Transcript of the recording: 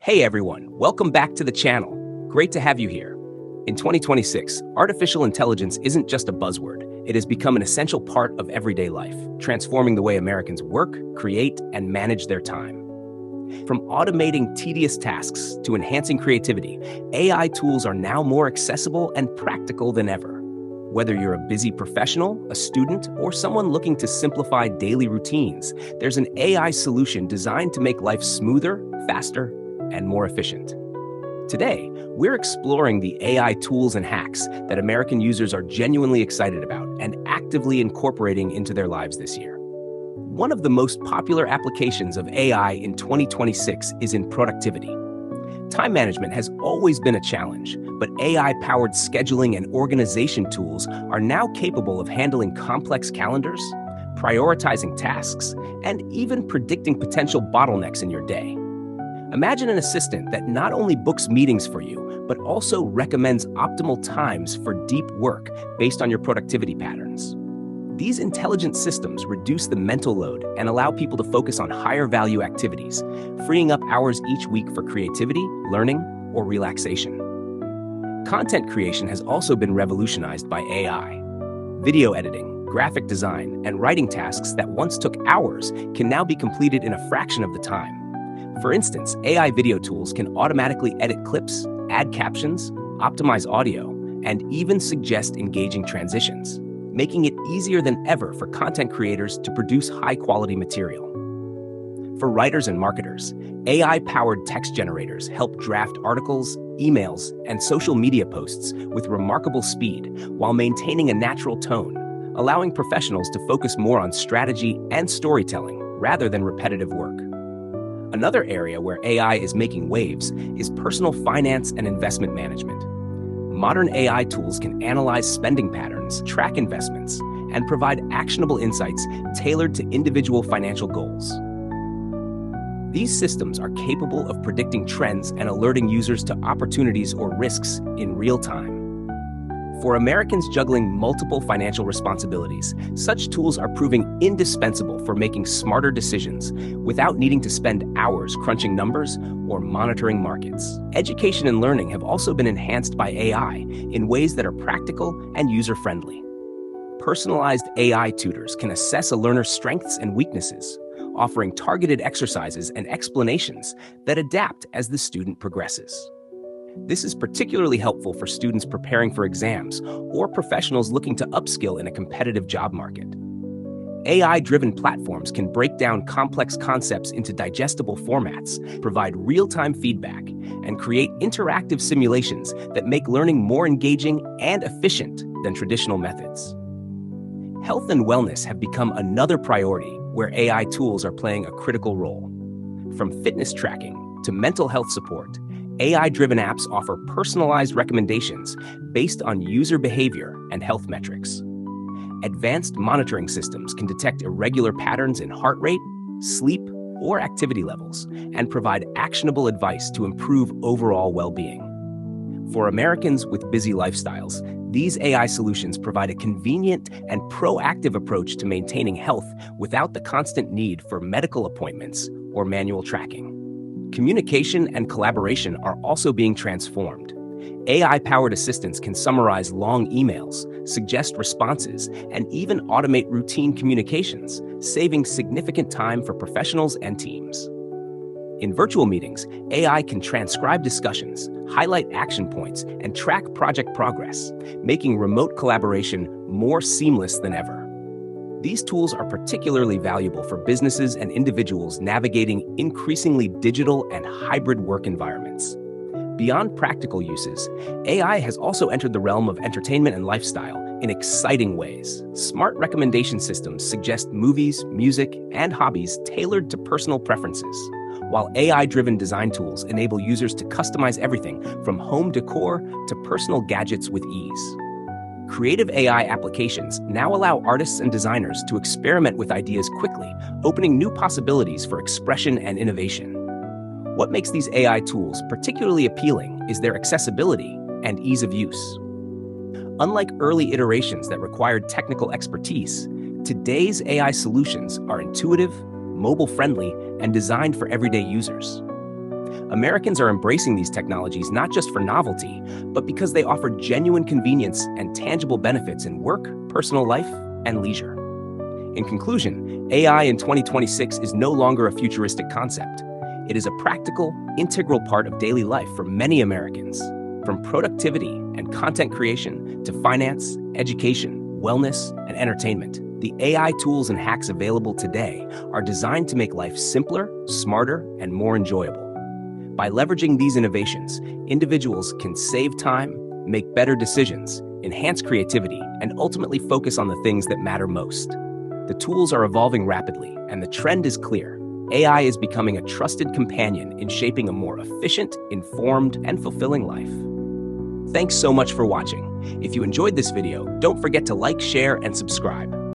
Hey everyone, welcome back to the channel. Great to have you here. In 2026, artificial intelligence isn't just a buzzword. It has become an essential part of everyday life, transforming the way Americans work, create, and manage their time. From automating tedious tasks to enhancing creativity, AI tools are now more accessible and practical than ever. Whether you're a busy professional, a student, or someone looking to simplify daily routines, there's an AI solution designed to make life smoother, faster, and more efficient. Today, we're exploring the AI tools and hacks that American users are genuinely excited about and actively incorporating into their lives this year. One of the most popular applications of AI in 2026 is in productivity. Time management has always been a challenge, but AI-powered scheduling and organization tools are now capable of handling complex calendars, prioritizing tasks, and even predicting potential bottlenecks in your day. Imagine an assistant that not only books meetings for you, but also recommends optimal times for deep work based on your productivity patterns. These intelligent systems reduce the mental load and allow people to focus on higher value activities, freeing up hours each week for creativity, learning, or relaxation. Content creation has also been revolutionized by AI. Video editing, graphic design, and writing tasks that once took hours can now be completed in a fraction of the time. For instance, AI video tools can automatically edit clips, add captions, optimize audio, and even suggest engaging transitions, making it easier than ever for content creators to produce high-quality material. For writers and marketers, AI-powered text generators help draft articles, emails, and social media posts with remarkable speed while maintaining a natural tone, allowing professionals to focus more on strategy and storytelling rather than repetitive work. Another area where AI is making waves is personal finance and investment management. Modern AI tools can analyze spending patterns, track investments, and provide actionable insights tailored to individual financial goals. These systems are capable of predicting trends and alerting users to opportunities or risks in real time. For Americans juggling multiple financial responsibilities, such tools are proving indispensable for making smarter decisions without needing to spend hours crunching numbers or monitoring markets. Education and learning have also been enhanced by AI in ways that are practical and user-friendly. Personalized AI tutors can assess a learner's strengths and weaknesses, offering targeted exercises and explanations that adapt as the student progresses. This is particularly helpful for students preparing for exams or professionals looking to upskill in a competitive job market. AI-driven platforms can break down complex concepts into digestible formats, provide real-time feedback, and create interactive simulations that make learning more engaging and efficient than traditional methods. Health and wellness have become another priority where AI tools are playing a critical role. From fitness tracking to mental health support, AI-driven apps offer personalized recommendations based on user behavior and health metrics. Advanced monitoring systems can detect irregular patterns in heart rate, sleep, or activity levels, and provide actionable advice to improve overall well-being. For Americans with busy lifestyles, these AI solutions provide a convenient and proactive approach to maintaining health without the constant need for medical appointments or manual tracking. Communication and collaboration are also being transformed. AI-powered assistants can summarize long emails, suggest responses, and even automate routine communications, saving significant time for professionals and teams. In virtual meetings, AI can transcribe discussions, highlight action points, and track project progress, making remote collaboration more seamless than ever. These tools are particularly valuable for businesses and individuals navigating increasingly digital and hybrid work environments. Beyond practical uses, AI has also entered the realm of entertainment and lifestyle in exciting ways. Smart recommendation systems suggest movies, music, and hobbies tailored to personal preferences, while AI-driven design tools enable users to customize everything from home decor to personal gadgets with ease. Creative AI applications now allow artists and designers to experiment with ideas quickly, opening new possibilities for expression and innovation. What makes these AI tools particularly appealing is their accessibility and ease of use. Unlike early iterations that required technical expertise, today's AI solutions are intuitive, mobile-friendly, and designed for everyday users. Americans are embracing these technologies not just for novelty, but because they offer genuine convenience and tangible benefits in work, personal life, and leisure. In conclusion, AI in 2026 is no longer a futuristic concept. It is a practical, integral part of daily life for many Americans. From productivity and content creation to finance, education, wellness, and entertainment, the AI tools and hacks available today are designed to make life simpler, smarter, and more enjoyable. By leveraging these innovations, individuals can save time, make better decisions, enhance creativity, and ultimately focus on the things that matter most. The tools are evolving rapidly, and the trend is clear. AI is becoming a trusted companion in shaping a more efficient, informed, and fulfilling life. Thanks so much for watching. If you enjoyed this video, don't forget to like, share, and subscribe.